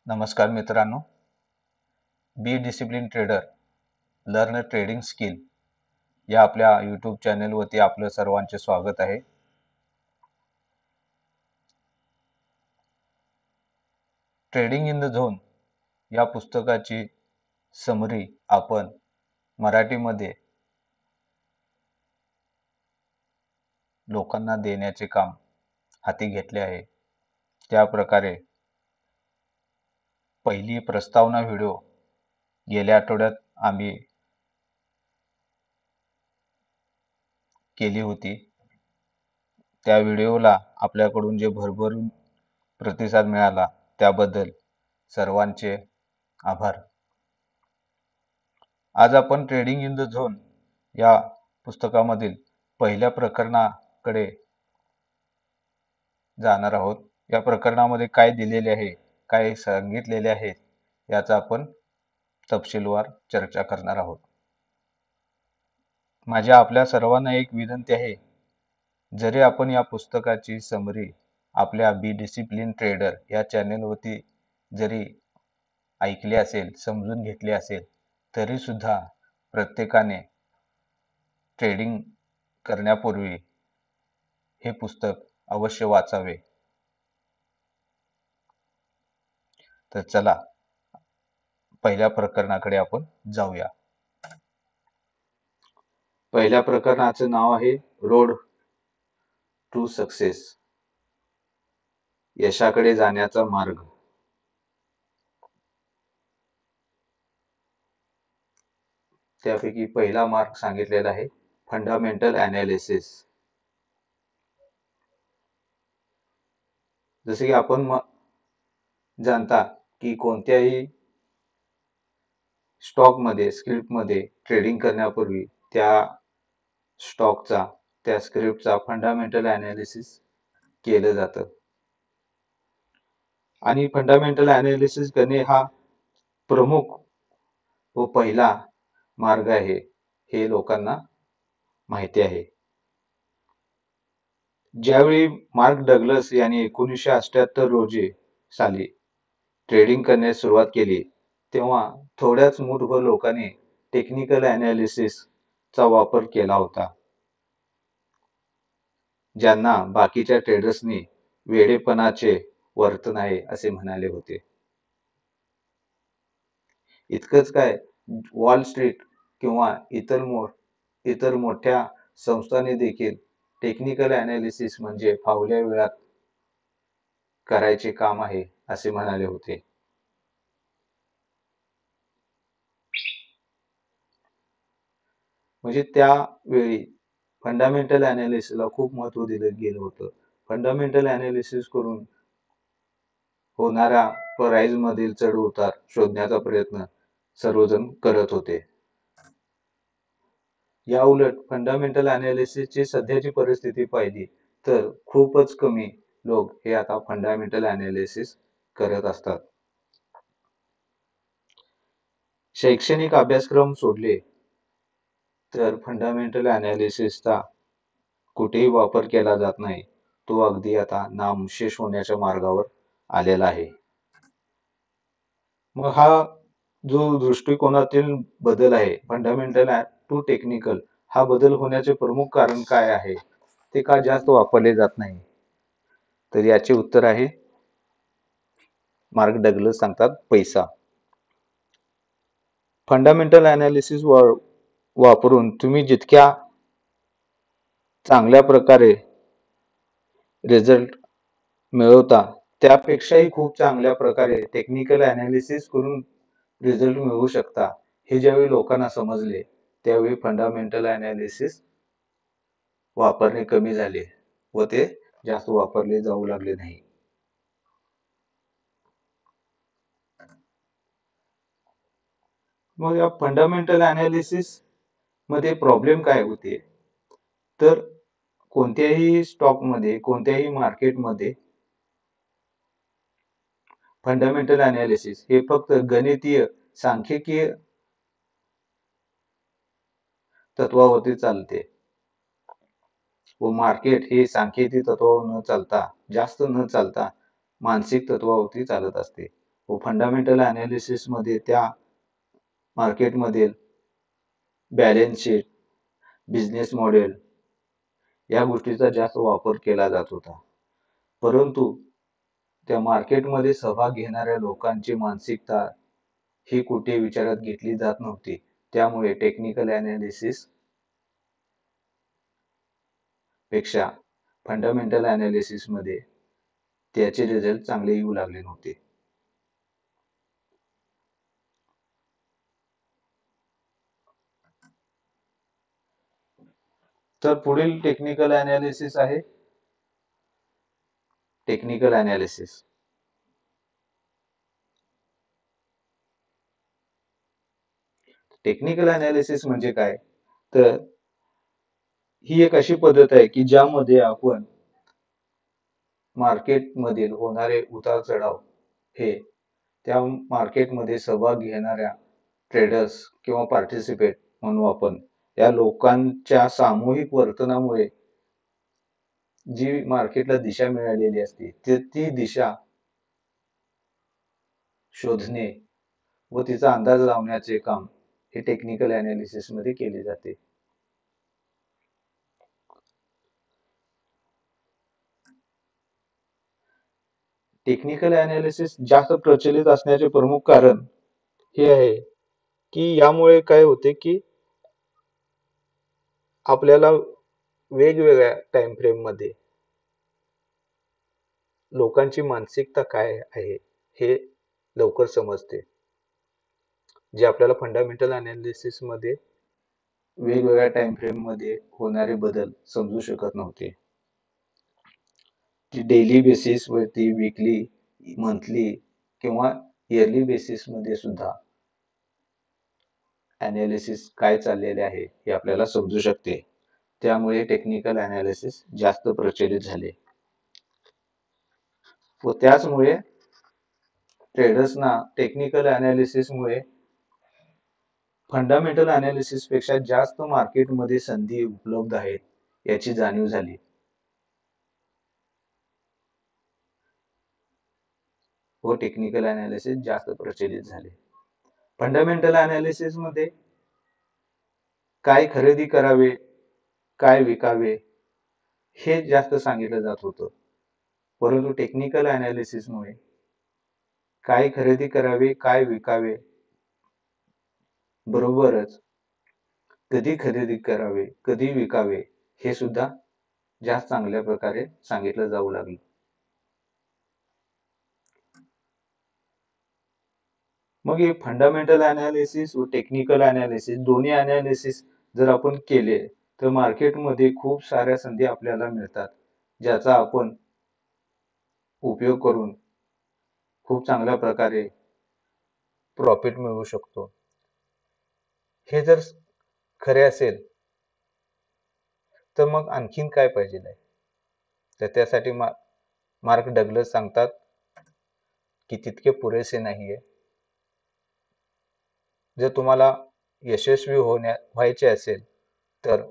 नमस्कार मित्रांनो, be discipline trader learn trading skill या आपल्या यूट्यूब चॅनेलवरती आपलं सर्वांचे स्वागत आहे. ट्रेडिंग इन द झोन या पुस्तकाची समरी आपण मराठीमध्ये लोकांना देण्याचे काम हाती घेतले आहे. त्या प्रकारे पहिली प्रस्तावना व्हिडिओ गेल्या आठवड्यात आम्ही केली होती. त्या व्हिडिओला आपल्याकडून जे भरभरून प्रतिसाद मिळाला त्याबद्दल सर्वांचे आभार. आज आपण ट्रेडिंग इन द झोन या पुस्तकामधील पहिल्या प्रकरणाकडे जाणार आहोत. या प्रकरणामध्ये काय दिलेले आहे, काय सांगितलेले आहे याचा आपण तपशीलवार चर्चा करणार आहोत. माझी आपल्या सर्वांना एक विनंती आहे, जरी आपण या पुस्तकाची समरी आपल्या बी डिसिप्लिन ट्रेडर या चॅनेलवरती जरी ऐकले असेल, समजून घेतले असेल, तरी सुद्धा प्रत्येकाने ट्रेडिंग करण्यापूर्वी हे पुस्तक अवश्य वाचावे. तर चला पहिल्या प्रकरणाकडे आपण जाऊया. पहिल्या प्रकरणाचे नाव आहे रोड टू सक्सेस, यशाकडे जाण्याचा मार्ग. त्यापैकी पहिला मार्ग सांगितलेला आहे फंडामेंटल ॲनालिसिस. जसे की आपण जाणता की कोणत्याही स्टॉकमध्ये स्क्रिप्टमध्ये ट्रेडिंग करण्यापूर्वी त्या स्टॉकचा, त्या स्क्रिप्टचा फंडामेंटल ॲनालिसिस केलं जातं. आणि फंडामेंटल ॲनालिसिस करणे हा प्रमुख व पहिला मार्ग आहे, हे लोकांना माहिती आहे. ज्यावेळी मार्क डग्लस यांनी 1978 साली ट्रेडिंग करण्यास सुरुवात केली, तेव्हा थोड्याच मूर्ख लोकांनी टेक्निकल ॲनालिसिसचा वापर केला होता, ज्यांना बाकीच्या ट्रेडर्सनी वेडेपणाचे वर्तन आहे असे म्हणाले होते. इतकंच काय, वॉल स्ट्रीट किंवा इतर मोठ्या संस्थांनी देखील टेक्निकल ॲनालिसिस म्हणजे फावल्या वेळात करायचे काम आहे असे म्हणाले होते. म्हणजे त्यावेळी फंडामेंटल ॲनालिसिसला खूप महत्त्व दिलं गेलं होतं. फंडामेंटल ॲनालिसिस करून होणाऱ्या प्राइस मधील चढ उतार शोधण्याचा प्रयत्न सर्वजण करत होते. या उलट फंडामेंटल ॲनालिसिसची सध्याची परिस्थिती पाहिली तर खूपच कमी लोक हे आता फंडामेंटल ॲनालिसिस करत असतात. शैक्षणिक अभ्यासक्रम सोडले तर फंडामेंटल ॲनालिसिसचा कुठेही वापर केला जात नाही. तो अगदी आता नामशेष होण्याच्या मार्गावर आलेला आहे. मग हा जो दृष्टिकोनातील बदल आहे, फंडामेंटल टू टेक्निकल, हा बदल होण्याचे प्रमुख कारण काय आहे, ते का जास्त वापरले जात नाही? तर याचे उत्तर आहे, मार्क डग्लस सांगतात, पैसा. फंडामेंटल ॲनालिसिस वापरून तुम्ही जितक्या चांगल्या प्रकारे रिझल्ट मिळवता, त्यापेक्षाही खूप चांगल्या प्रकारे टेक्निकल ॲनालिसिस करून रिझल्ट मिळवू शकता. हे ज्यावेळी लोकांना समजले, त्यावेळी फंडामेंटल ॲनालिसिस वापरणे कमी झाले व ते जास्त वापरले जाऊ लागले नाही. मग या फंडामेंटल ॲनालिसिस मध्ये प्रॉब्लेम काय होते, तर कोणत्याही स्टॉकमध्ये, कोणत्याही मार्केटमध्ये फंडामेंटल ॲनालिसिस हे फक्त गणितीय, सांख्यिकीय तत्वावरती चालते व मार्केट हे सांख्यिकीय तत्वावर न चालता, जास्त न चालता मानसिक तत्वावरती चालत असते. व फंडामेंटल अनालिसिस मध्ये त्या मार्केटमधील बॅलन्स शीट, बिझनेस मॉडेल या गोष्टीचा जास्त वापर केला जात होता. परंतु त्या मार्केटमध्ये सहभाग घेणाऱ्या लोकांची मानसिकता ही कुठे विचारात घेतली जात नव्हती. त्यामुळे टेक्निकल अनालिसिस पेक्षा फंडामेंटल अनालिसिस मध्ये त्याचे रिझल्ट चांगले येऊ लागले नव्हते. तर पुढील टेक्निकल अनालिसिस आहे टेक्निकल अनालिसिस. टेक्निकल अनालिसिस म्हणजे काय, तर ही एक अशी पद्धत आहे की ज्यामध्ये आपण मार्केटमधील होणारे उतार चढाव हे त्या मार्केटमध्ये सहभाग घेणाऱ्या ट्रेडर्स किंवा पार्टिसिपेट म्हणू आपण या लोकांच्या सामूहिक वर्तनामुळे जी मार्केटला दिशा मिळालेली असते ती दिशा शोधणे व तिचा अंदाज लावण्याचे काम हे टेक्निकल अनालिसिस मध्ये केले जाते. टेक्निकल अनालिसिस जास्त प्रचलित असण्याचे प्रमुख कारण हे आहे की यामुळे काय होते की आपल्याला वेगवेगळ्या टाइम फ्रेम मध्ये लोकांची मानसिकता काय आहे हे लवकर समजते, जे आपल्याला फंडामेंटल अनालिसिस मध्ये वेगवेगळ्या टाइम फ्रेम मध्ये होणारे बदल समजू शकत नव्हते. की डेली बेसिस वरती, वीकली, मंथली किंवा इयरली बेसिस मध्ये सुद्धा अनालिसिस काय चाललेले आहे हे आपल्याला समजू शकते. त्यामुळे टेक्निकल अनालिसिस जास्त प्रचलित झाले व त्याचमुळे ट्रेडर्सना टेक्निकल अनालिसिस मुळे फंडामेंटल अनालिसिस पेक्षा जास्त मार्केटमध्ये संधी उपलब्ध आहेत याची जाणीव झाली व टेक्निकल अनालिसिस जास्त प्रचलित झाले. फंडामेंटल अनालिसिस मध्ये काय खरेदी करावे, काय विकावे हे जास्त सांगितलं जात होतं. परंतु टेक्निकल अनालिसिस मुळे काय खरेदी करावे, काय विकावे बरोबरच कधी खरेदी करावे, कधी विकावे हे सुद्धा जास्त चांगल्या प्रकारे सांगितलं जाऊ लागलं. मग हे फंडामेंटल अनालिसिस व टेक्निकल अनालिसिस दोन्ही अनालिसिस जर आपण केले तर मार्केटमध्ये खूप साऱ्या संधी आपल्याला मिळतात, ज्याचा आपण उपयोग करून खूप चांगल्या प्रकारे प्रॉफिट मिळवू शकतो. हे जर खरे असेल तर मग आणखीन काय पाहिजे आहे. तर त्यासाठी मार्क डग्लस सांगतात की तितके पुरेसे नाहीये. जर तुम्हाला यशस्वी व्हायचे असेल तर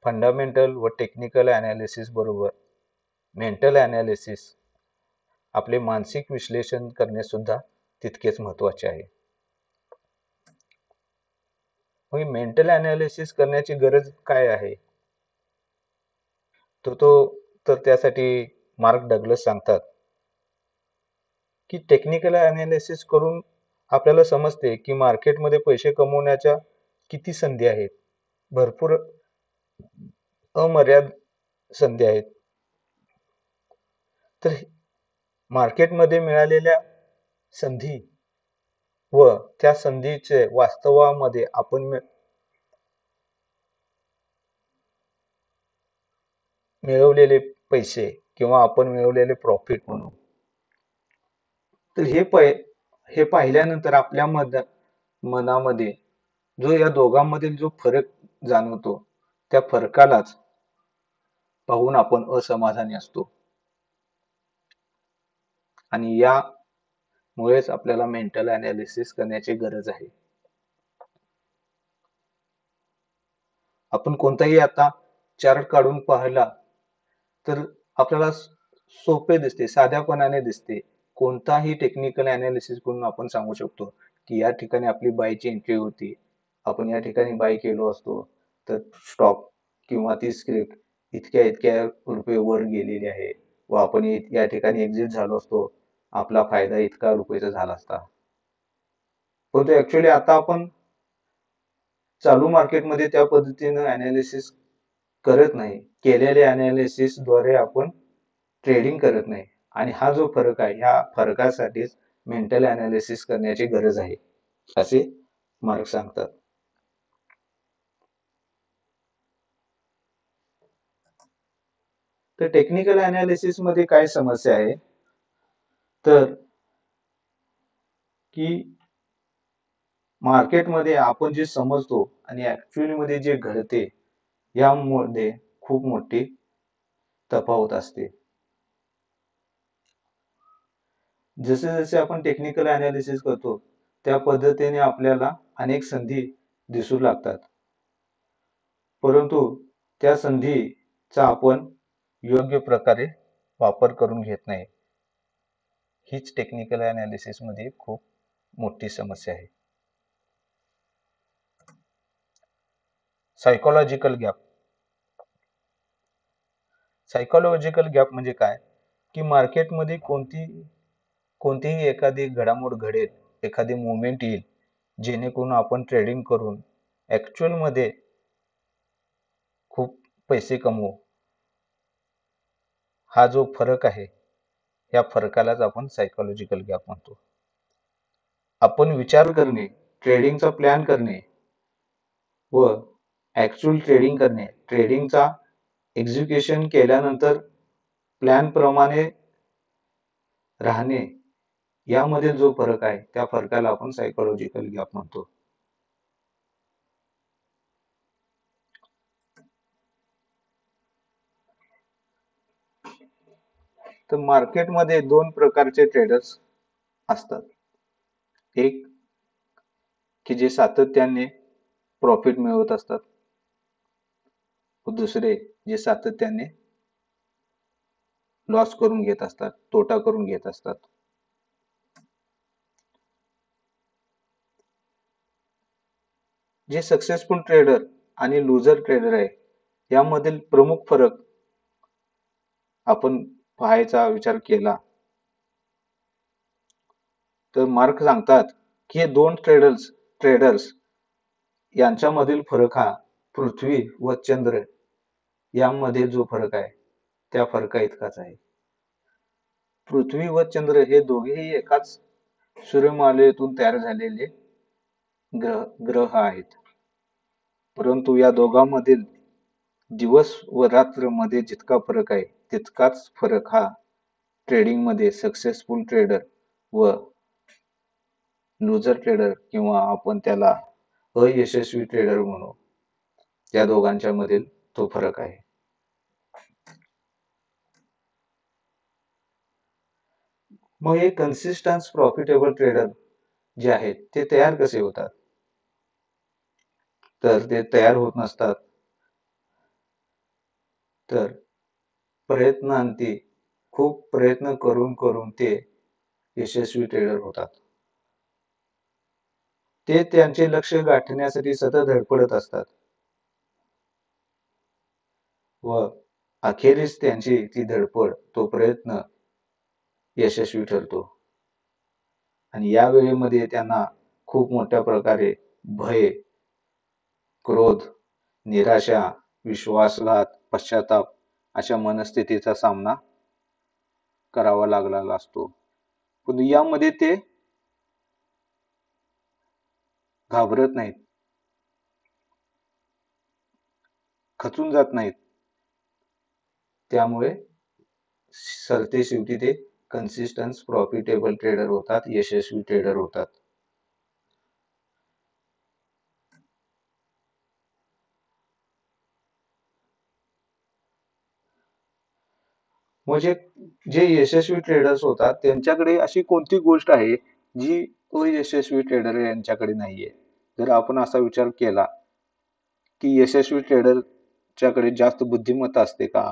फंडामेंटल व टेक्निकल अनालिसिस बरोबर मेंटल अनालिसिस आपले मानसिक विश्लेषण करणे सुद्धा तितकेच महत्त्वाचे आहे. मग मेंटल अनालिसिस करण्याची गरज काय आहे, तर त्यासाठी मार्क डग्लस सांगतात की टेक्निकल अनालिसिस करून आपल्याला समजते की मार्केटमध्ये पैसे कमवण्याच्या किती संधी आहेत. भरपूर अमर्याद संधी आहेत. तर मार्केटमध्ये मिळालेल्या संधी व त्या संधीचे वास्तवामध्ये आपण मिळवलेले पैसे किंवा आपण मिळवलेले प्रॉफिट म्हणून, तर हे पाहिल्यानंतर आपल्या मनामध्ये जो या दोघांमधील जो फरक जाणवतो त्या फरकालाच पाहून आपण असमाधानी असतो आणि यामुळेच आपल्याला मेंटल अनालिसिस करण्याची गरज आहे. आपण कोणताही आता चार्ट काढून पाहिला तर आपल्याला सोपे दिसते, साध्यापणाने दिसते, कोणताही टेक्निकल अनालिसिस करून आपण सांगू शकतो की या ठिकाणी आपली बायची एंट्री होती, आपण या ठिकाणी बाय केलो असतो तर स्टॉक किंवा ती स्क्रिप्ट इतक्या इतक्या रुपये वर गेलेली आहे व आपण या ठिकाणी एक्झिट झालो असतो, आपला फायदा इतका रुपयाचा झाला असता. परंतु ऍक्च्युअली आता आपण चालू मार्केटमध्ये त्या पद्धतीनं अनालिसिस करत नाही. केलेल्या अनालिसिस द्वारे आपण ट्रेडिंग करत नाही आणि हा जो फरक आहे ह्या फरकासाठीच मेंटल अनालिसिस करण्याची गरज आहे असे मार्क सांगतात. तर टेक्निकल अनालिसिस मध्ये काय समस्या आहे तर की मार्केटमध्ये आपण जे समजतो आणि ऍक्च्युअली मध्ये जे घडते यामध्ये खूप मोठी तफावत असते. जसे जसे आपण टेक्निकल अनालिसिस करतो त्या पद्धतीने आपल्याला अनेक संधी दिसू लागतात, परंतु त्या संधीचा आपण योग्य प्रकारे वापर करून घेत नाही. हीच टेक्निकल अनालिसिस मध्ये खूप मोठी समस्या आहे. Psychological gap. सायकोलॉजिकल गॅप म्हणजे काय की मार्केटमध्ये कोणतीही एखादी घडामोड घडेल, एखादी मुवमेंट येईल जेणेकरून आपण ट्रेडिंग करून ऍक्च्युअल मध्ये खूप पैसे कमवू. हा जो फरक आहे या फरकालाच आपण सायकोलॉजिकल गॅप म्हणतो. आपण विचार करणे, ट्रेडिंगचा प्लॅन करणे व ऍक्च्युअल ट्रेडिंग करणे, ट्रेडिंगचा एक्झिक्युशन केल्यानंतर प्लॅन प्रमाणे राहणे यामध्ये जो फरक आहे त्या फरकाला आपण सायकोलॉजिकल गॅप म्हणतो. तर मार्केटमध्ये दोन प्रकारचे ट्रेडर्स असतात. एक की जे सातत्याने प्रॉफिट मिळवत असतात व दुसरे जे सातत्याने लॉस करून घेत असतात, तोटा करून घेत असतात. जे सक्सेसफुल ट्रेडर आणि लुजर ट्रेडर आहे यामधील प्रमुख फरक आपण पाहायचा विचार केला तर मार्क सांगतात की हे दोन ट्रेडर्स यांच्यामधील फरक हा पृथ्वी व चंद्र यामध्ये जो फरक आहे त्या फरका इतकाच आहे. पृथ्वी व चंद्र हे दोघेही एकाच सूर्यमालेतून तयार झालेले ग्रह आहेत, परंतु या दोघांमधील दिवस व रात्र मध्ये जितका फरक आहे तितकाच फरक हा ट्रेडिंग मध्ये सक्सेसफुल ट्रेडर व लुजर ट्रेडर किंवा आपण त्याला अयशस्वी ट्रेडर म्हणू त्या दोघांच्या मधील तो फरक आहे. मग हे कन्सिस्टन्स प्रॉफिटेबल ट्रेडर जे आहेत ते तयार कसे होतात तर ते तयार होत नसतात तर प्रयत्नांती खूप प्रयत्न करून करून ते यशस्वी ट्रेडर होतात. ते त्यांचे लक्ष्य गाठण्यासाठी सतत धडपडत असतात व अखेरीस त्यांची ती धडपड, तो प्रयत्न यशस्वी ठरतो आणि या वेळेमध्ये त्यांना खूप मोठ्या प्रकारे भय, क्रोध, निराशा, विश्वासघात, पश्चाताप अशा मनस्थितीचा सामना करावा लागलेला असतो. पण यामध्ये ते घाबरत नाहीत, खचून जात नाहीत, त्यामुळे सरतेशेवटी ते कन्सिस्टन्स प्रॉफिटेबल ट्रेडर होतात, यशस्वी ट्रेडर होतात. म्हणजे जे यशस्वी ट्रेडर्स होतात त्यांच्याकडे अशी कोणती गोष्ट आहे जी अयशस्वी ट्रेडर यांच्याकडे नाहीये. जर आपण असा विचार केला की यशस्वी ट्रेडरच्याकडे जास्त बुद्धिमत्ता असते का,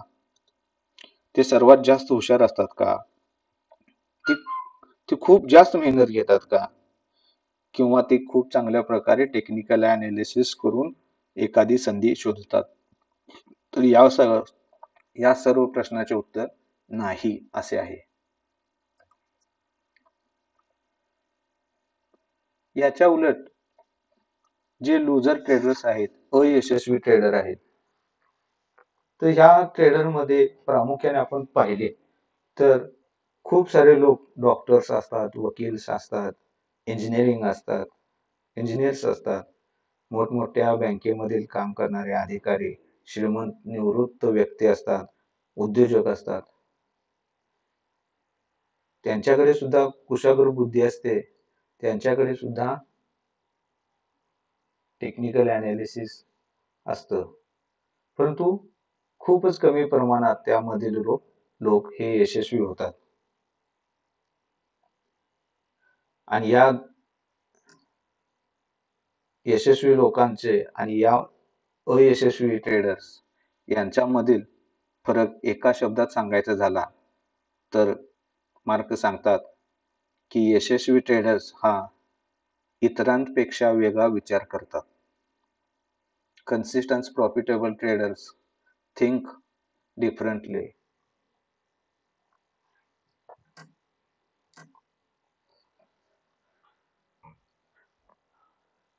ते सर्वात जास्त हुशार असतात का, ते खूप जास्त मेहनत घेतात का, किंवा ते खूप चांगल्या प्रकारे टेक्निकल अनालिसिस करून एखादी संधी शोधतात? तर या सर्व प्रश्नाचे उत्तर नाही असे आहे. याच्या उलट जे लुजर ट्रेडर्स आहेत, अयशस्वी ट्रेडर आहेत, तर ह्या ट्रेडरमध्ये प्रामुख्याने आपण पाहिले तर खूप सारे लोक डॉक्टर्स असतात, वकील्स असतात, इंजिनिअरिंग असतात, इंजिनियर्स असतात, मोठमोठ्या बँकेमधील काम करणारे अधिकारी, श्रीमंत निवृत्त व्यक्ती असतात, उद्योजक असतात. त्यांच्याकडे सुद्धा कुशाग्र बुद्धी असते. त्यांच्याकडे सुद्धा टेक्निकल अनालिसिस असतं. परंतु खूपच कमी प्रमाणात त्यामधील लोक हे यशस्वी होतात. आणि या यशस्वी लोकांचे आणि या अयशस्वी ट्रेडर्स यांच्यामधील फरक एका शब्दात सांगायचा झाला तर मार्क सांगतात की यशस्वी ट्रेडर्स हा इतरांपेक्षा वेगळा विचार करतात. Consistent profitable traders think differently.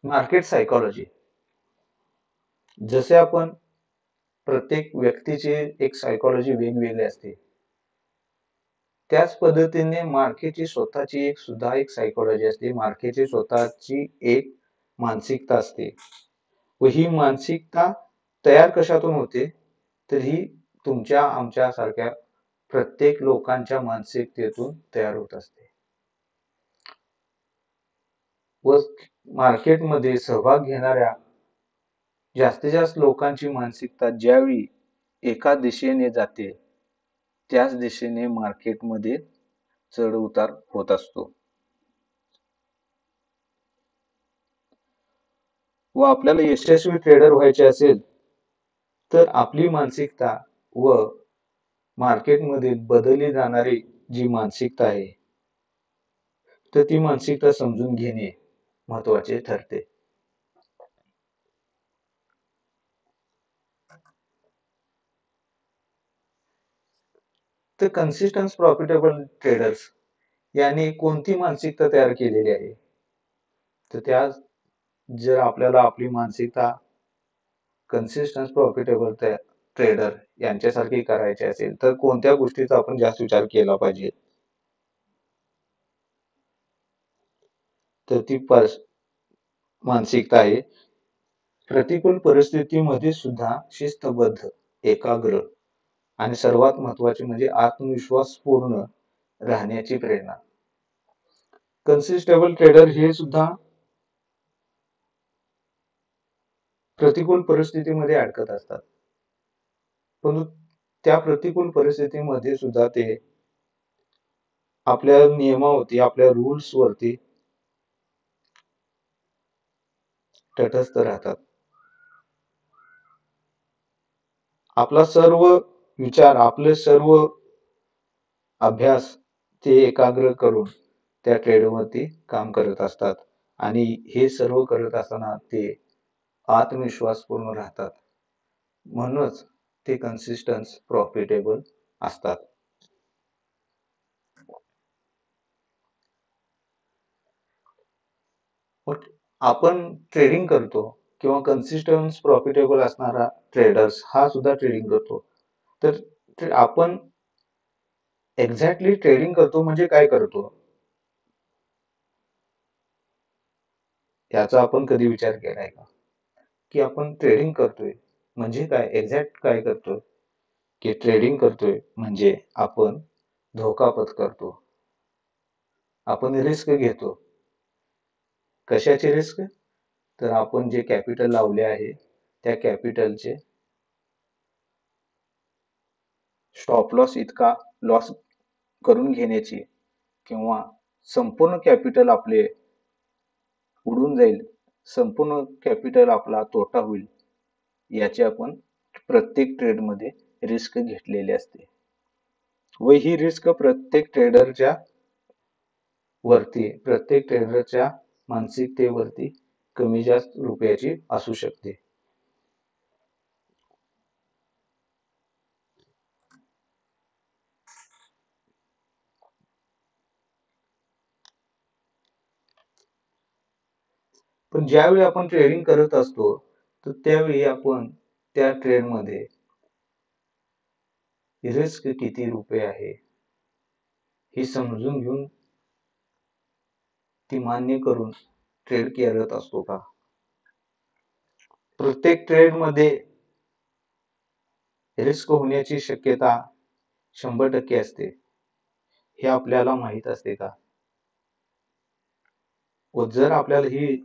Market psychology. जसे आपण प्रत्येक व्यक्तीची एक सायकॉलॉजी वेगवेगळी असते, त्याच पद्धतीने मार्केटची स्वतःची एक सायकॉलॉजी असते. मार्केटची स्वतःची एक मानसिकता असते व ही मानसिकता तयार कशातून होते, तर ही तुमच्या आमच्या सारख्या प्रत्येक लोकांच्या मानसिकतेतून तयार होत असते. व मार्केटमध्ये सहभाग घेणाऱ्या जास्तीत जास्त लोकांची मानसिकता ज्यावेळी एका दिशेने जाते, त्याच दिशेने मार्केटमध्ये चढ उतार होत असतो. व आपल्याला यशस्वी ट्रेडर व्हायचे असेल तर आपली मानसिकता व मार्केटमध्ये बदलली जाणारी जी मानसिकता आहे, तर ती मानसिकता समजून घेणे महत्वाचे ठरते. तर कन्सिस्टंट प्रॉफिटेबल ट्रेडर्स यांनी कोणती मानसिकता तयार केलेली आहे, तर त्या जर आपल्याला आपली मानसिकता कन्सिस्टंट प्रॉफिटेबल ट्रेडर यांच्यासारखी करायची असेल तर कोणत्या गोष्टीचा आपण जास्त विचार केला पाहिजे, तर ती मानसिकता आहे प्रतिकूल परिस्थितीमध्ये सुद्धा शिस्तबद्ध, एकाग्र आणि सर्वात महत्वाचे म्हणजे आत्मविश्वासपूर्ण राहण्याची प्रेरणा. कन्सिस्टेबल ट्रेडर हे सुद्धा प्रतिकूल परिस्थितीमध्ये अडकत असतात, परंतु त्या प्रतिकूल परिस्थितीमध्ये सुद्धा ते आपल्या नियमावरती, आपल्या रूल्स वरती तटस्थ राहतात. आपला सर्व विचार, आपले सर्व अभ्यास ते एकाग्र करून त्या ट्रेडवरती काम करत असतात आणि हे सर्व करत असताना ते आत्मविश्वासपूर्ण राहतात. म्हणूनच ते कन्सिस्टंट प्रॉफिटेबल असतात. आपण ट्रेडिंग करतो किंवा कन्सिस्टंट प्रॉफिटेबल असणारा ट्रेडर्स हा सुद्धा ट्रेडिंग करतो. तर आपण एक्झॅक्टली ट्रेडिंग करतो म्हणजे काय करतो, याचा आपण कधी विचार केलाय का? की आपण ट्रेडिंग करतोय म्हणजे काय, एक्झॅक्ट काय करतोय? की ट्रेडिंग करतोय म्हणजे आपण धोका पत्करतो, आपण रिस्क घेतो. कशाची रिस्क? तर आपण जे कॅपिटल लावले आहे त्या कॅपिटलचे स्टॉप लॉस इतका लॉस करून घेण्याची, किंवा संपूर्ण कॅपिटल आपले उडून जाईल, संपूर्ण कॅपिटल आपला तोटा होईल, याची आपण प्रत्येक ट्रेडमध्ये रिस्क घेतलेली असते व ही रिस्क प्रत्येक ट्रेडरच्या वरती प्रत्येक ट्रेडरच्या मानसिकतेवरती कमी जास्त रुपयाची असू शकते. पण ज्यावेळी आपण ट्रेडिंग करत असतो तर त्यावेळी आपण त्या ट्रेडमध्ये रिस्क किती रुपये आहे हे समजून घेऊन ती मान्य करून ट्रेड करत असतो का? प्रत्येक ट्रेडमध्ये रिस्क होण्याची शक्यता 100% असते हे आपल्याला माहित असते का? व जर आपल्याला ही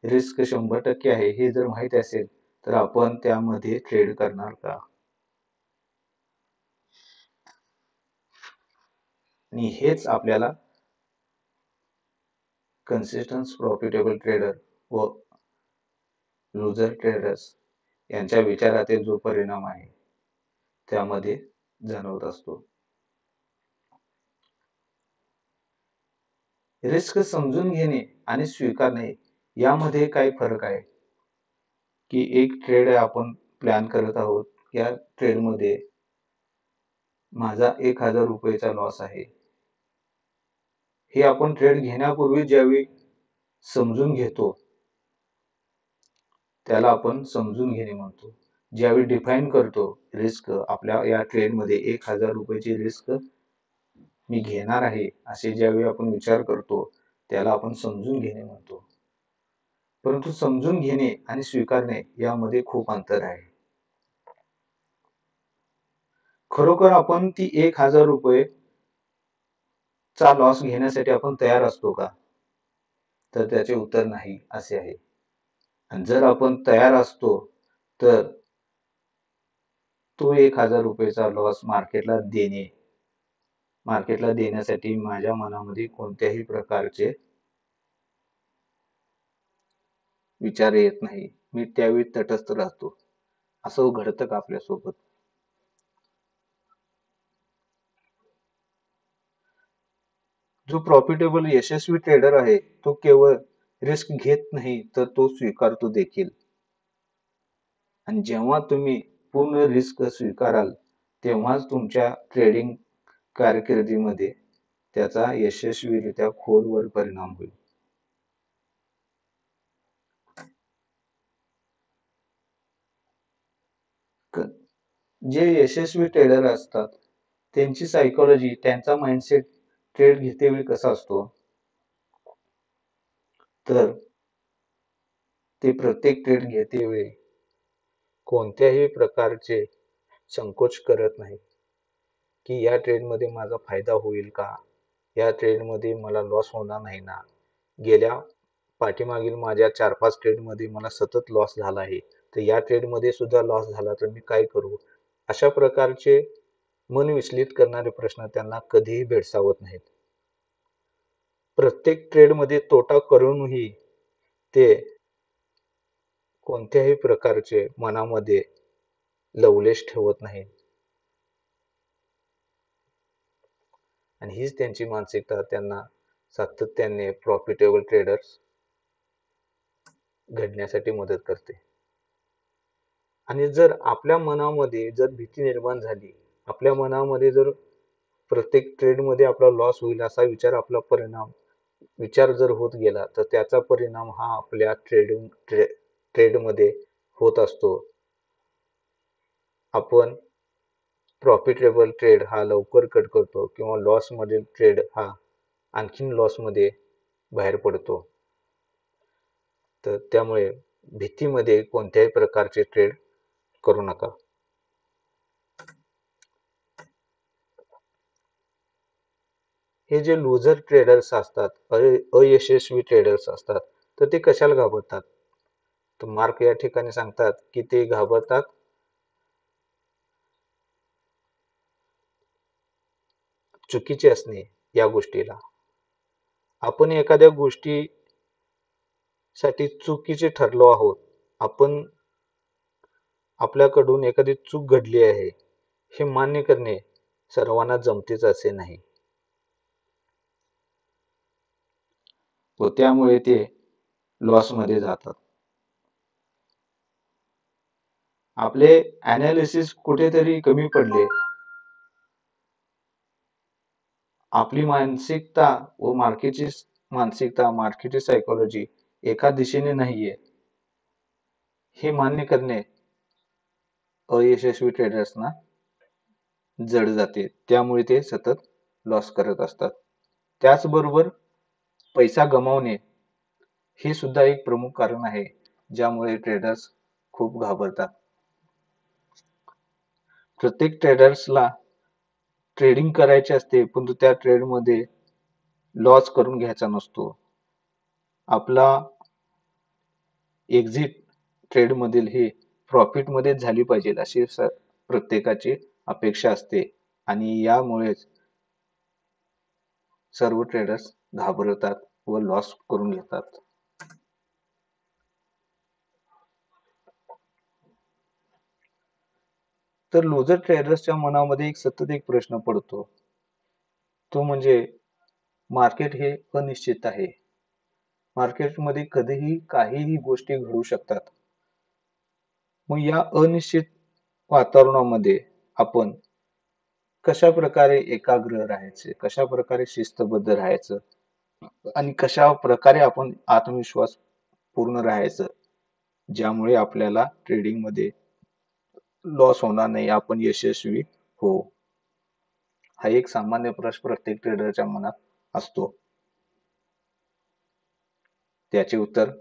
रिस्क 100% आहे हे जर माहित असेल तर आपण त्यामध्ये ट्रेड करणार का? आणि हेच आपल्याला कन्सिस्टंट प्रॉफिटेबल ट्रेडर व लुजर ट्रेडर्स यांच्या विचारातील जो परिणाम आहे त्यामध्ये जाणवत असतो. रिस्क समजून घेणे आणि स्वीकारणे यामध्ये काय फरक आहे? की एक ट्रेड आपण प्लॅन करत आहोत, या ट्रेडमध्ये माझा 1000 रुपयेचा लॉस आहे. हे आपण ट्रेड घेण्यापूर्वी ज्यावेळी समजून घेतो त्याला आपण समजून घेणे म्हणतो. ज्यावेळी डिफाईन करतो रिस्क, आपल्या या ट्रेडमध्ये 1000 रुपयाची रिस्क मी घेणार आहे असे ज्यावेळी आपण विचार करतो त्याला आपण समजून घेणे म्हणतो. परंतु समजून घेणे आणि स्वीकारणे यामध्ये खूप अंतर आहे. खरोखर आपण ती 1000 रुपये चा लॉस घेण्यासाठी आपण तयार असतो का? तर त्याचे उत्तर नाही असे आहे. आणि जर आपण तयार असतो तर तो 1000 रुपयेचा लॉस मार्केटला देण्यासाठी माझ्या मनामध्ये कोणत्याही प्रकारचे विचार येत नाही. मी त्यावेळी तटस्थ राहतो. असं घडतं का आपल्यासोबत? जो प्रॉफिटेबल यशस्वी ट्रेडर आहे तो केवळ रिस्क घेत नाही तर तो स्वीकारतो देखील. आणि जेव्हा तुम्ही पूर्ण रिस्क स्वीकाराल तेव्हाच तुमच्या ट्रेडिंग कारकिर्दीमध्ये त्याचा यशस्वीरित्या खोलवर परिणाम होईल. जे यशस्वी ट्रेडर असतात त्यांची सायकोलॉजी, त्यांचा माइंडसेट ट्रेड घेतेवेळी कसा असतो, तर ते प्रत्येक ट्रेड घेतेवेळी कोणत्याही प्रकारचे संकोच करत नाही की या ट्रेडमध्ये माझा फायदा होईल का, या ट्रेडमध्ये मला लॉस होणार नाही ना, गेल्या पाठीमागील माझ्या 4-5 ट्रेडमध्ये मला सतत लॉस झाला आहे, तर या ट्रेडमध्ये सुद्धा लॉस झाला तर मी काय करू, अशा प्रकारचे मन विचलित करणारे प्रश्न त्यांना कधीही भेडसावत नाहीत. प्रत्येक ट्रेडमध्ये तोटा करूनही ते कोणत्याही प्रकारचे मनामध्ये लवलेश ठेवत नाहीत. आणि हीच त्यांची मानसिकता त्यांना सातत्याने प्रॉफिटेबल ट्रेडर्स घडण्यासाठी मदत करते. आणि जर आपल्या मनामध्ये जर भीती निर्माण झाली, आपल्या मनामध्ये जर प्रत्येक ट्रेडमध्ये आपला लॉस होईल असा विचार जर होत गेला तर त्याचा परिणाम हा आपल्या ट्रेडमध्ये होत असतो. आपण प्रॉफिटेबल ट्रेड हा लवकर कट करतो किंवा लॉस मधील ट्रेड हा आणखीन लॉस मध्ये बाहेर पडतो. तर त्यामुळे भीतीमध्ये कोणत्याही प्रकारचे ट्रेड करू नका. हे जे लुझर ट्रेडर्स असतात, अयशस्वी ट्रेडर्स असतात, तर ते कशाला घाबरतात? तर मार्क या ठिकाणी सांगतात की ते घाबरतात चुकीचे असणे या गोष्टीला. आपण एखाद्या गोष्टीसाठी चुकीचे ठरलो आहोत, आपल्याकडून एखादी चूक घडली आहे हे मान्य करणे सर्वांना जमतेच असे नाही. व त्यामुळे ते लॉस मध्ये जातात. आपले अनालिसिस कुठेतरी कमी पडले. आपली मानसिकता व मार्केटची सायकोलॉजी एका दिशेने नाहीये हे मान्य करणे अयशस्वी ट्रेडर्सना जड जाते. त्यामुळे ते सतत लॉस करत असतात. त्याचबरोबर पैसा गमावणे हे सुद्धा एक प्रमुख कारण आहे ज्यामुळे ट्रेडर्स खूप घाबरतात. प्रत्येक ट्रेडर्सला ट्रेडिंग करायचे असते, परंतु त्या ट्रेडमध्ये लॉस करून घ्यायचा नसतो. आपला एक्झिट ट्रेड मधील ही प्रॉफिट मध्येच झाली पाहिजे अशी प्रत्येकाची अपेक्षा असते आणि यामुळेच सर्व ट्रेडर्स घाबरतात व लॉस करून घेतात. तर लुजर ट्रेडर्सच्या मनामध्ये सतत एक प्रश्न पडतो, तो म्हणजे मार्केट हे अनिश्चित आहे. मार्केटमध्ये कधीही काहीही गोष्टी घडू शकतात. मग या अनिश्चित वातावरणामध्ये आपण कशा प्रकारे एकाग्र राहायचे, कशा प्रकारे शिस्तबद्ध राहायचं आणि कशा प्रकारे आपण आत्मविश्वास पूर्ण राहायचं, ज्यामुळे आपल्याला ट्रेडिंग मध्ये लॉस होणार नाही, आपण यशस्वी होऊ. हा एक सामान्य प्रश्न प्रत्येक ट्रेडरच्या मनात असतो. त्याचे उत्तर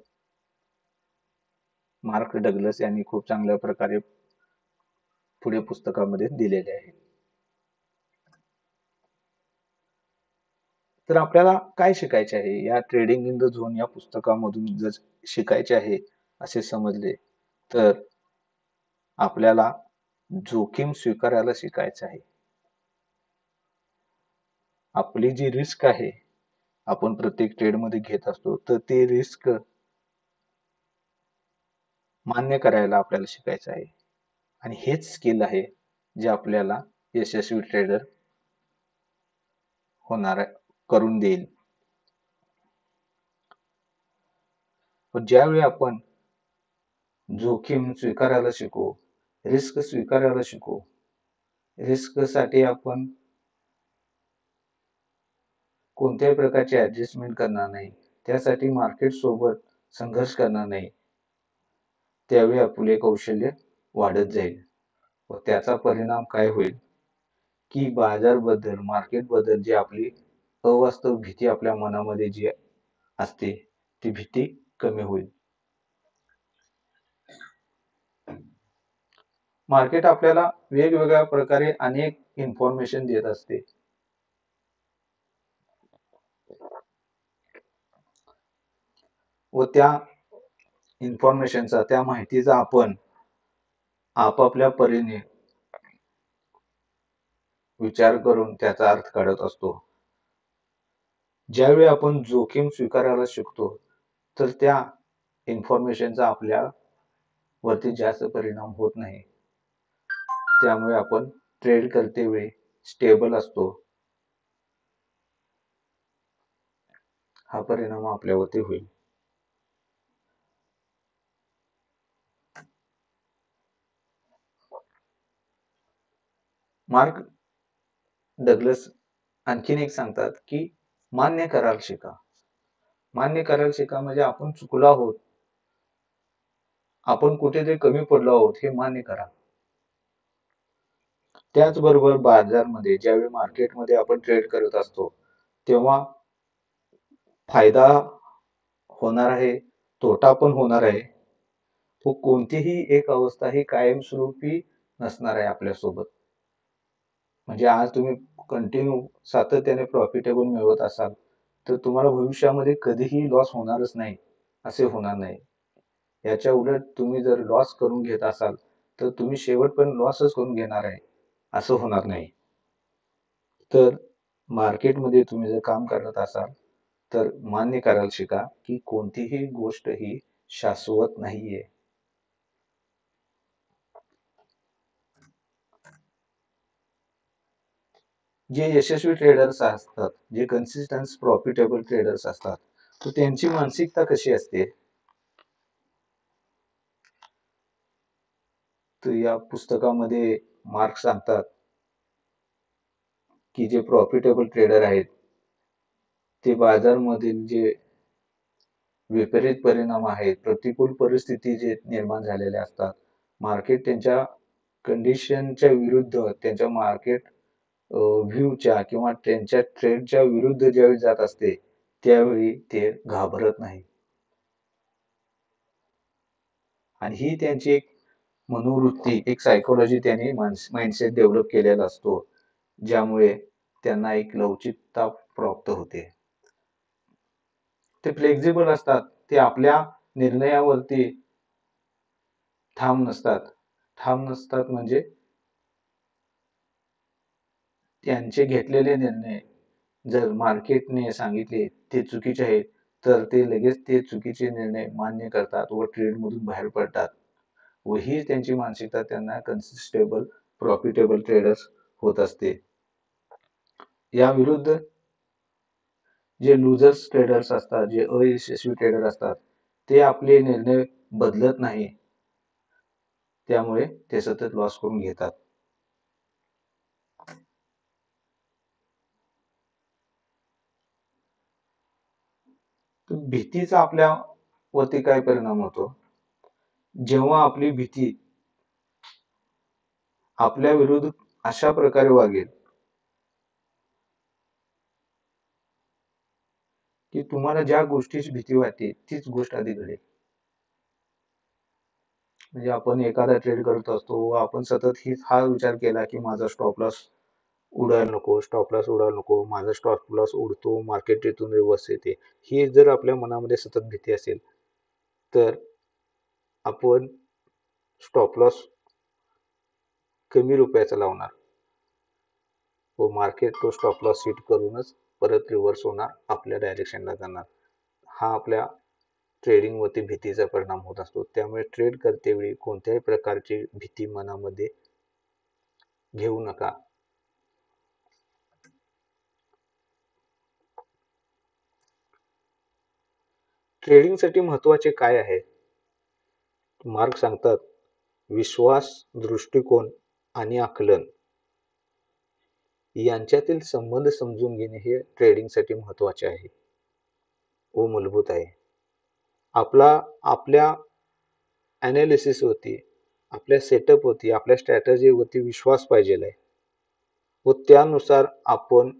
मार्क डग्लस यांनी खूप चांगल्या प्रकारे पुढे पुस्तकामध्ये दिलेले आहे. तर आपल्याला काय शिकायचे आहे या ट्रेडिंग इन द झोन या पुस्तकामधून जर शिकायचे आहे असे समजले तर आपल्याला जोखीम स्वीकारायला शिकायचे आहे. आपली जी रिस्क आहे आपण प्रत्येक ट्रेड मध्ये घेत असतो तर ते रिस्क मान्य करायला आपल्याला शिकायचं आहे आणि हेच स्किल आहे जे आपल्याला यशस्वी ट्रेडर होणार करून देईल. पण ज्यावेळी आपण जोखीम स्वीकारायला शिकू, रिस्क स्वीकारायला शिकू, रिस्क साठी आपण कोणत्याही प्रकारची ऍडजस्टमेंट करणार नाही, त्यासाठी मार्केट सोबत संघर्ष करणार नाही, त्यावेळी आपले कौशल्य वाढत जाईल व त्याचा परिणाम काय होईल की बाजार बद्दल मार्केट बद्दल जी आपली अवास्तव भीती आपल्या मनामध्ये जी असते ती भीती कमी होईल. मार्केट आपल्याला वेगवेगळ्या प्रकारे अनेक इन्फॉर्मेशन देत असते. व त्या इन्फॉर्मेशनचा त्या माहितीचा आपण आपापल्या परीने विचार करून त्याचा अर्थ काढत असतो. ज्यावेळी आपण जोखीम स्वीकारायला शिकतो तर त्या इन्फॉर्मेशनचा आपल्या वरती जास्त परिणाम होत नाही, त्यामुळे आपण ट्रेड करते वेळी स्टेबल असतो. हा परिणाम आपल्यावरती होईल. मार्क डग्लस आणखीन एक सांगतात की मान्य कराल शिका. मान्य कराल शिका म्हणजे आपण चुकलो आहोत, आपण कुठेतरी कमी पडलो आहोत हे मान्य करा. त्याचबरोबर बाजारमध्ये ज्यावेळी मार्केटमध्ये आपण ट्रेड करत असतो तेव्हा फायदा होणार आहे, तोटा पण होणार आहे. तो कोणतीही एक अवस्था ही कायमस्वरूपी नसणार आहे आपल्यासोबत. म्हणजे आज तुम्ही कंटिन्यू सातत्याने प्रॉफिटेबल मिळवत असाल तर तुम्हाला भविष्यामध्ये कधीही लॉस होणारच नाही असे होणार नाही. याच्या उलट तुम्ही जर लॉस करून घेत असाल तर तुम्ही शेवटपर्यंत लॉसच करून घेणार आहे असं होणार नाही. तर मार्केटमध्ये तुम्ही जर काम करत असाल तर मान्य करायला शिका की कोणतीही गोष्ट ही शाश्वत नाहीये. जे यशस्वी ट्रेडर्स असतात, जे कन्सिस्टंट प्रॉफिटेबल ट्रेडर्स असतात, तर त्यांची मानसिकता कशी असते, तर या पुस्तकामध्ये मार्क्स सांगतात की जे प्रॉफिटेबल ट्रेडर आहेत ते बाजारामधील जे विपरीत परिणाम आहेत, प्रतिकूल परिस्थिती जे निर्माण झालेल्या असतात, मार्केट त्यांच्या कंडिशनच्या विरुद्ध, त्यांच्या मार्केट व्ह्यूच्या किंवा त्यांच्या ट्रेंडच्या विरुद्ध ज्यावेळी जात असते, त्यावेळी ते घाबरत नाही. आणि ही त्यांची एक मनोवृत्ती, एक सायकोलॉजी त्यांनी माइंडसेट डेव्हलप केलेला असतो, ज्यामुळे त्यांना एक लवचिकता प्राप्त होते. ते फ्लेक्झिबल असतात. ते आपल्या निर्णयावरती ठाम नसतात. ठाम नसतात म्हणजे त्यांचे घेतलेले निर्णय जर मार्केटने सांगितले ते चुकीचे आहेत, तर ते लगेच ते चुकीचे निर्णय मान्य करतात व ट्रेडमधून बाहेर पडतात. व ही त्यांची मानसिकता त्यांना कन्सिस्टेबल, प्रॉफिटेबल ट्रेडर्स होत असते. या विरुद्ध जे लुजर्स ट्रेडर्स असतात, जे अयशस्वी ट्रेडर असतात, ते आपले निर्णय बदलत नाही. त्यामुळे ते सतत लॉस करून घेतात. तर भीतीचा आपल्यावरती काय परिणाम होतो? जेव्हा आपली भीती आपल्या विरुद्ध अशा प्रकारे वागेल की तुम्हाला ज्या गोष्टीची भीती वाटते तीच गोष्ट आधी घडेल. म्हणजे आपण एखादा ट्रेड करत असतो व आपण सतत हा विचार केला की माझा स्टॉप लॉस उडायला नको, स्टॉप लॉस उडायला नको, माझा स्टॉप लॉस उडतो, मार्केट इथून रिव्हर्स येते. ही जर आपल्या मनामध्ये सतत भीती असेल, तर आपण स्टॉप लॉस कमी रुपयाचा लावणार व मार्केट तो स्टॉप लॉस हिट करूनच परत रिव्हर्स होणार, आपल्या डायरेक्शनला जाणार. हा आपल्या ट्रेडिंग वरती भीतीचा परिणाम होत असतो. त्यामुळे ट्रेड करतेवेळी कोणत्याही प्रकारची भीती मनामध्ये घेऊ नका. ट्रेडिंगसाठी महत्त्वाचे काय आहे? मार्क सांगतात, विश्वास, दृष्टिकोन आणि आकलन यांच्यातील संबंध समजून घेणे हे ट्रेडिंगसाठी महत्त्वाचे आहे व मूलभूत आहे. आपल्या ॲनालिसिस होती, आपल्या सेटअप होती, आपल्या स्ट्रॅटेजीवरती विश्वास पाहिजेल आहे व त्यानुसार आपण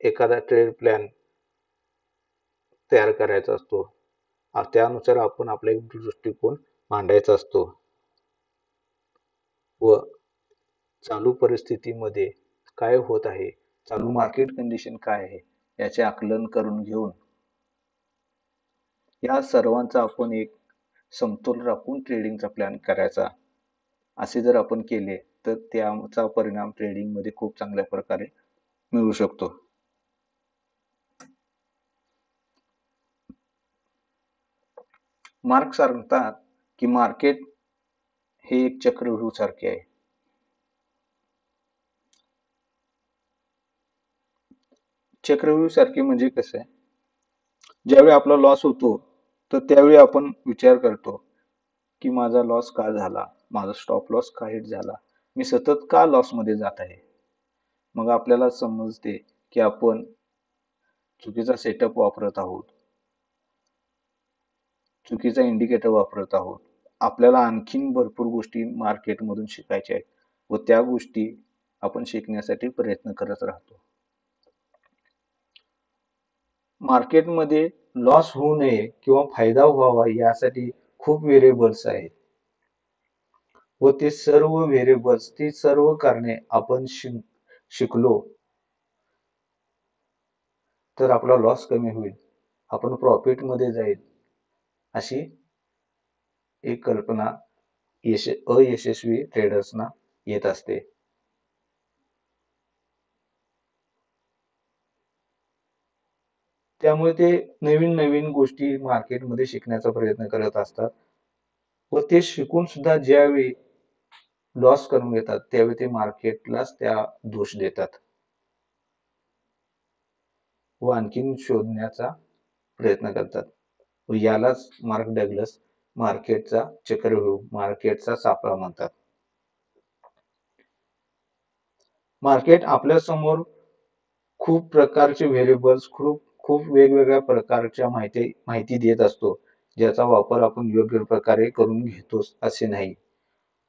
एखादा ट्रेड प्लॅन तयार करायचा असतो. त्यानुसार आपण आपला एक दृष्टिकोन मांडायचा असतो व चालू परिस्थितीमध्ये काय होत आहे, चालू मार्केट कंडिशन काय आहे याचे आकलन करून घेऊन या सर्वांचा आपण एक समतोल राखून ट्रेडिंगचा प्लॅन करायचा. असे जर आपण केले तर त्याचा परिणाम ट्रेडिंगमध्ये खूप चांगल्या प्रकारे मिळू शकतो. मार्क सांगतात की मार्केट हे एक चक्रव्यूह सारखे आहे. चक्रव्यूह सारखे म्हणजे कसं आहे, ज्यावेळी आपला लॉस होतो तर त्यावेळी आपण विचार करतो की माझा लॉस का झाला, माझा स्टॉप लॉस का हिट झाला, मी सतत का लॉस मध्ये जात आहे. मग आपल्याला समजते की आपण चुकीचा सेटअप वापरत आहोत, चुकीचा इंडिकेटर वापरत आहोत. आपल्याला आणखीन भरपूर गोष्टी मार्केटमधून शिकायच्या आहेत व त्या गोष्टी आपण शिकण्यासाठी प्रयत्न करत राहतो. मार्केटमध्ये लॉस होऊ नये किंवा फायदा व्हावा यासाठी खूप व्हेरिएबल्स आहेत व ते सर्व व्हेरिएबल्स, ती सर्व कारणे आपण शिकलो तर आपला लॉस कमी होईल, आपण प्रॉफिट मध्ये जाईल, अशी एक कल्पना अयशस्वी ट्रेडर्सना येत असते. त्यामुळे ते नवीन नवीन गोष्टी मार्केटमध्ये शिकण्याचा प्रयत्न करत असतात व ते शिकून सुद्धा ज्यावेळी लॉस करून घेतात त्यावेळी ते मार्केटलाच त्या दोष देतात व आणखीन शोधण्याचा प्रयत्न करतात व यालाच मार्क डग्लस मार्केटचा चक्रव्यूह, मार्केटचा सापळा म्हणतात. मार्केट आपल्या समोर खूप प्रकारचे व्हेरिएबल्स, खूप खूप वेगवेगळ्या प्रकारच्या माहिती देत असतो, ज्याचा वापर आपण योग्य प्रकारे करून घेतो असे नाही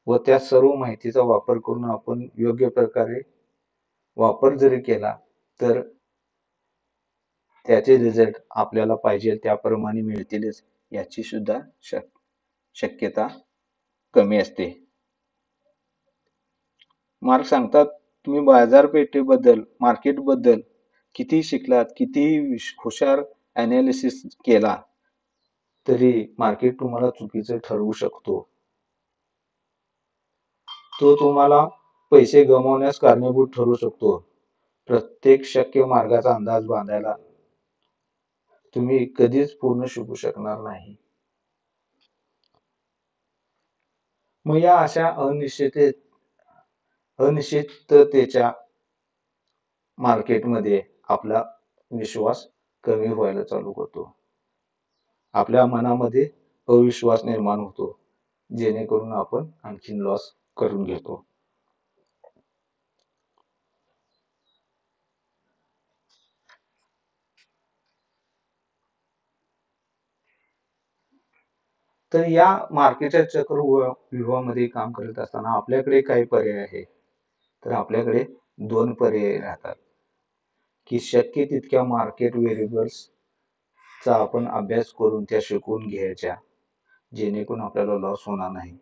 व त्या सर्व माहितीचा वापर करून आपण योग्य प्रकारे वापर जरी केला तर त्याचे रिझल्ट आपल्याला पाहिजे त्याप्रमाणे मिळतीलच याची सुद्धा शक्यता कमी असते. मार्क सांगतात, तुम्ही बाजारपेठेबद्दल, मार्केटबद्दल किती शिकलात, किती हुशार ॲनालिसिस केला तरी मार्केट तुम्हाला चुकीचं ठरवू शकतो. तो तुम्हाला पैसे गमावण्यास कारणीभूत ठरू शकतो. प्रत्येक शक्य मार्गाचा अंदाज बांधायला तुम्ही कधीच पूर्ण शिकू शकणार नाही. मग या अशा अनिश्चिततेच्या मार्केटमध्ये आपला विश्वास कमी व्हायला चालू करतो. आपल्या मनामध्ये अविश्वास निर्माण होतो, जेणेकरून आपण आणखीन लॉस करून घेतो. तर या मार्केटच्या चक्रव्यूहामध्ये काम करत असताना आपल्याकडे काही पर्याय आहे. तर आपल्याकडे 2 पर्याय राहतात, की शक्य तितक्या मार्केट व्हेरिएबल्सचा आपण अभ्यास करून त्या शिकून घ्यायच्या, जेणेकरून आपल्याला लॉस होणार नाही.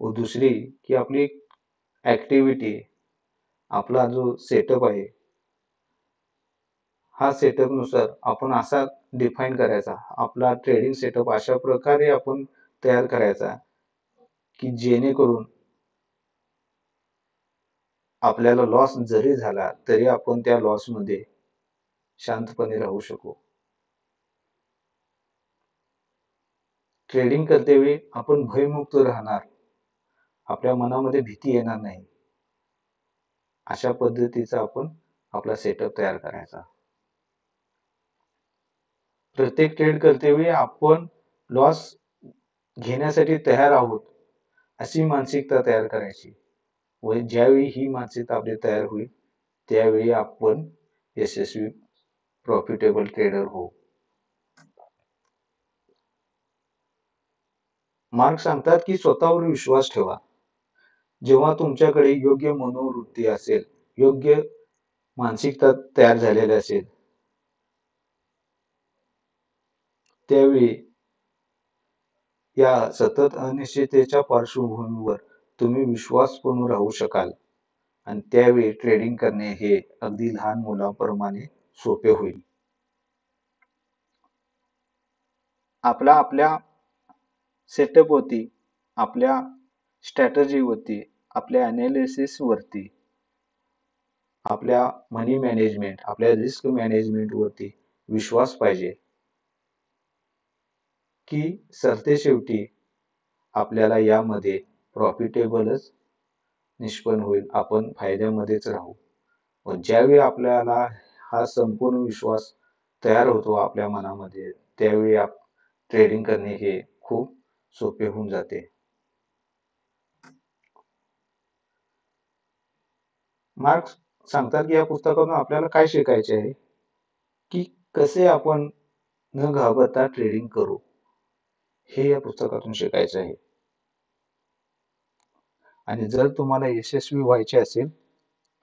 व दुसरी की आपली ऍक्टिव्हिटी, आपला जो सेटअप आहे, हा सेटअप नुसार आपण असा डिफाईन करायचा, आपला ट्रेडिंग सेटअप अशा प्रकारे आपण तयार करायचा, की जेणेकरून आपल्याला लॉस जरी झाला तरी आपण त्या लॉसमध्ये शांतपणे राहू शकू. ट्रेडिंग करतेवेळी आपण भयमुक्त राहणार, आपल्या मनामध्ये भीती येणार नाही, अशा पद्धतीचा आपण आपला सेटअप तयार करायचा. प्रत्येक ट्रेड करतेवेळी आपण लॉस घेण्यासाठी तयार आहोत अशी मानसिकता तयार करायची व ज्यावेळी ही मानसिकता आपली तयार होईल त्यावेळी आपण यशस्वी प्रॉफिटेबल ट्रेडर होऊ. मार्क सांगतात की स्वतःवर विश्वास ठेवा. जेव्हा तुमच्याकडे योग्य मनोवृत्ती असेल, योग्य मानसिकता तयार झालेली असेल, त्यावेळी या सतत अनिश्चिततेच्या पार्श्वभूमीवर तुम्ही विश्वासपूर्ण राहू शकाल आणि त्यावेळी ट्रेडिंग करणे हे अगदी लहान मुलाप्रमाणे सोपे होईल. आपल्या सेटअप वरती, आपल्या स्ट्रॅटजी वरती, आपल्या अनालिसिस वरती, आपल्या मनी मॅनेजमेंट, आपल्या रिस्क मॅनेजमेंट वरती विश्वास पाहिजे, की सरतेशेवटी आपल्याला यामध्ये प्रॉफिटेबलच निष्पन्न होईल, आपण फायद्यामध्येच राहू. व ज्यावेळी आपल्याला हा संपूर्ण विश्वास तयार होतो आपल्या मनामध्ये, त्यावेळी ट्रेडिंग करणे हे खूप सोपे होऊन जाते. मार्क्स सांगतात की या पुस्तकातून आपल्याला काय शिकायचे आहे, की कसे आपण न घाबरता ट्रेडिंग करू, हे या पुस्तकातून शिकायचे आहे. आणि जर तुम्हाला यशस्वी व्हायचे असेल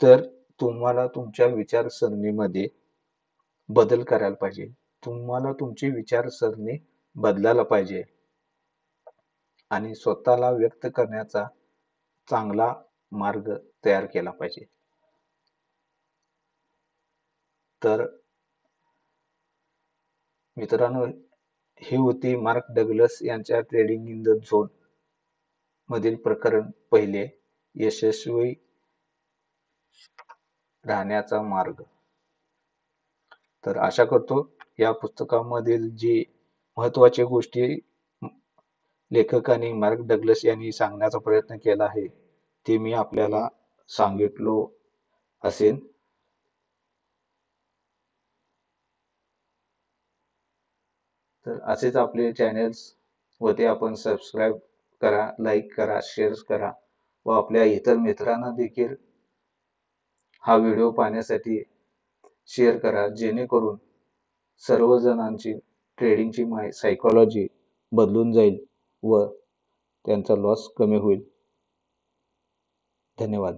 तर तुम्हाला तुमच्या विचारसरणीमध्ये बदल करायला पाहिजे. तुम्हाला तुमची विचारसरणी बदलायला पाहिजे आणि स्वतःला व्यक्त करण्याचा चांगला मार्ग तयार केला पाहिजे. तर मित्रांनो, ही होती मार्क डग्लस यांच्या ट्रेडिंग इन द झोन मधील प्रकरण पहिले, यशस्वी राहण्याचा मार्ग. तर आशा करतो या पुस्तकामधील जी महत्त्वाच्या गोष्टी लेखकाने मार्क डग्लस यांनी सांगण्याचा प्रयत्न केला आहे ते मी आपल्याला सांगितलो असेल. तर असेच आपले चॅनेल्स होते आपण सबस्क्राईब करा, लाईक करा, शेअर करा व आपल्या इतर मित्रांना देखील हा व्हिडिओ पाहण्यासाठी शेअर करा, जेणेकरून सर्वजणांची ट्रेडिंगची सायकॉलॉजी बदलून जाईल व त्यांचा लॉस कमी होईल. धन्यवाद.